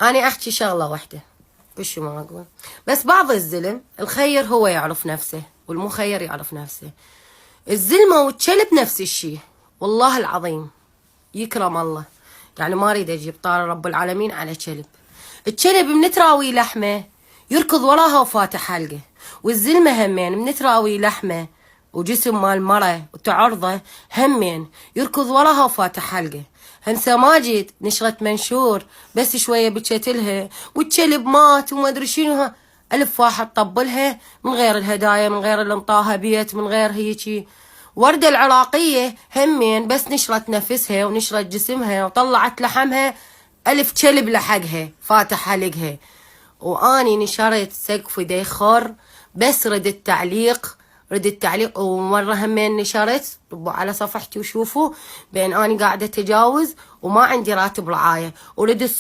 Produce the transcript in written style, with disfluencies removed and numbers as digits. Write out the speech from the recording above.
أنا أحكي شغلة واحدة، وشو ما أقول، بس بعض الزلم الخير هو يعرف نفسه والمخير يعرف نفسه. الزلمة والكلب نفس الشي، والله العظيم يكرم الله، يعني ما أريد أجيب طار رب العالمين على كلب. الكلب من تراوي لحمه يركض وراها وفاتح حلقه، والزلمة همين من تراوي لحمه وجسم مال مرة وتعرضه همين يركض وراها وفاتح حلقه. همسة ماجد نشرت منشور بس شوية بكتلها والكلب مات وما ادري شنو، ألف واحد طبلها من غير الهدايا، من غير اللي انطاها بيت، من غير هيجي. وردة العراقية همين بس نشرت نفسها ونشرت جسمها وطلعت لحمها، ألف كلب لحقها فاتح حلقها. واني نشرت سقف ديخور بس ردت تعليق. ومرة همين نشرت على صفحتي وشوفوا بين اني قاعدة اتجاوز وما عندي راتب رعاية، ورد